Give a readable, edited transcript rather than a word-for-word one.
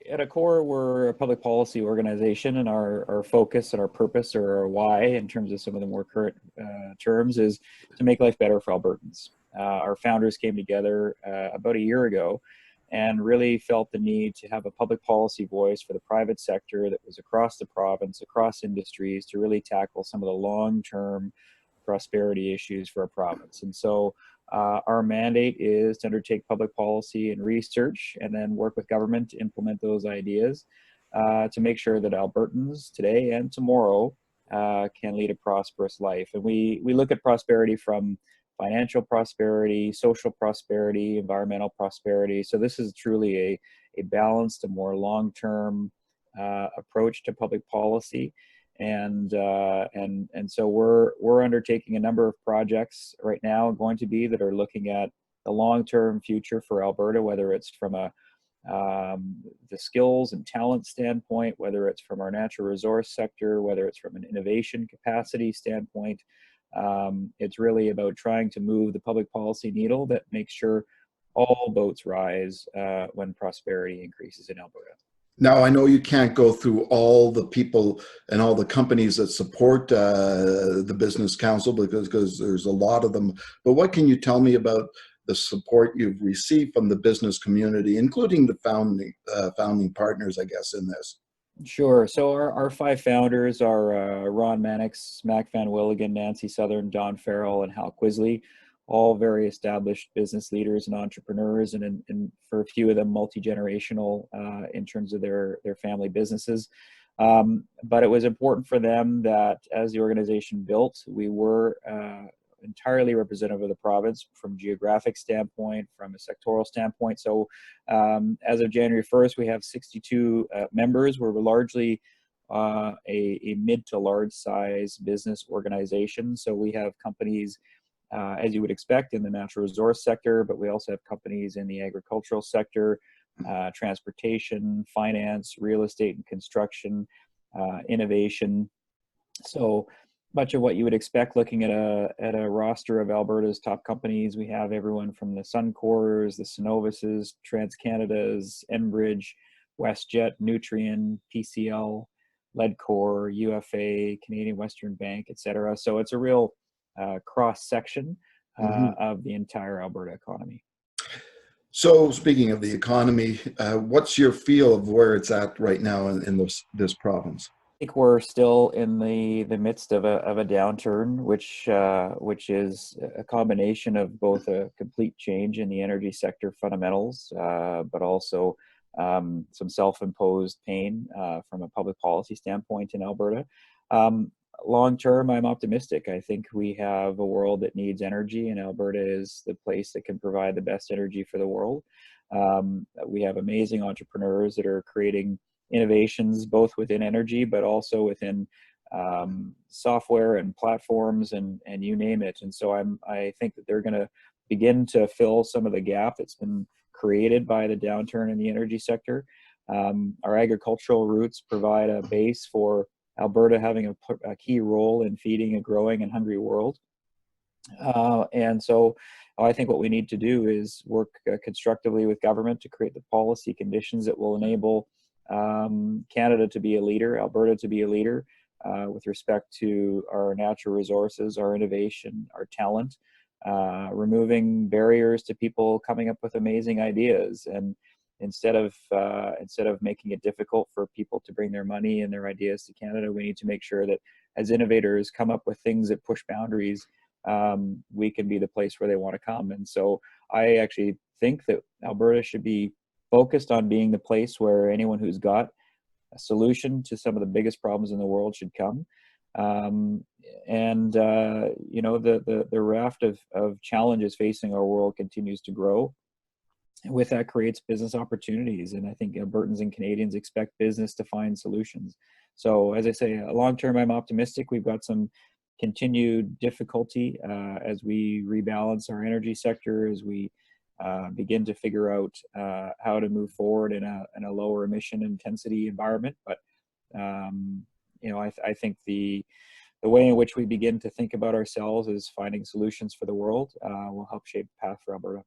At a core, we're a public policy organization, and our focus and our purpose, or our why, in terms of some of the more current terms, is to make life better for Albertans. Our founders came together about a year ago and really felt the need to have a public policy voice for the private sector that was across the province, across industries, to really tackle some of the long-term prosperity issues for our province. And so our mandate is to undertake public policy and research, and then work with government to implement those ideas to make sure that Albertans today and tomorrow can lead a prosperous life. And we look at prosperity from financial prosperity, social prosperity, environmental prosperity. So this is truly a balanced, a more long-term approach to public policy. And so we're undertaking a number of projects right now, going to be, that are looking at the long-term future for Alberta, whether it's from the skills and talent standpoint, whether it's from our natural resource sector, whether it's from an innovation capacity standpoint. It's really about trying to move the public policy needle that makes sure all boats rise when prosperity increases in Alberta. Now, I know you can't go through all the people and all the companies that support the Business Council, because there's a lot of them. But what can you tell me about the support you've received from the business community, including the founding partners, I guess, in this? Sure. So our five founders are Ron Mannix, Mac Van Willigen, Nancy Southern, Don Farrell, and Hal Quisley, all very established business leaders and entrepreneurs, and for a few of them, multi-generational in terms of their family businesses. But it was important for them that as the organization built, we were entirely representative of the province from geographic standpoint, from a sectoral standpoint. So as of January 1st, we have 62 members. We're largely a mid to large size business organization. So we have companies, as you would expect, in the natural resource sector, but we also have companies in the agricultural sector, transportation, finance, real estate and construction, innovation. So much of what you would expect looking at a roster of Alberta's top companies. We have everyone from the Suncors, the Cenovus's, TransCanada's, Enbridge, WestJet, Nutrien, PCL, Ledcor, UFA, Canadian Western Bank, etc. So it's a real cross section of the entire Alberta economy. So speaking of the economy, what's your feel of where it's at right now in this province? I think we're still in the midst of a downturn, which is a combination of both a complete change in the energy sector fundamentals, but also some self-imposed pain from a public policy standpoint in Alberta. Long term, I'm optimistic. I think we have a world that needs energy, and Alberta is the place that can provide the best energy for the world. We have amazing entrepreneurs that are creating innovations both within energy, but also within software and platforms and you name it. And so I think that they're going to begin to fill some of the gap that's been created by the downturn in the energy sector. Our agricultural roots provide a base for Alberta having a key role in feeding a growing and hungry world. And so I think what we need to do is work constructively with government to create the policy conditions that will enable Canada to be a leader, Alberta to be a leader with respect to our natural resources, our innovation, our talent, removing barriers to people coming up with amazing ideas. And instead of making it difficult for people to bring their money and their ideas to Canada, we need to make sure that as innovators come up with things that push boundaries, we can be the place where they want to come. And so I actually think that Alberta should be focused on being the place where anyone who's got a solution to some of the biggest problems in the world should come. You know, the raft of challenges facing our world continues to grow. And with that creates business opportunities. And I think Albertans and Canadians expect business to find solutions. So as I say, long term, I'm optimistic. We've got some continued difficulty as we rebalance our energy sector, as we begin to figure out how to move forward in a lower emission intensity environment. But you know, I think the way in which we begin to think about ourselves as finding solutions for the world will help shape the path for Alberta.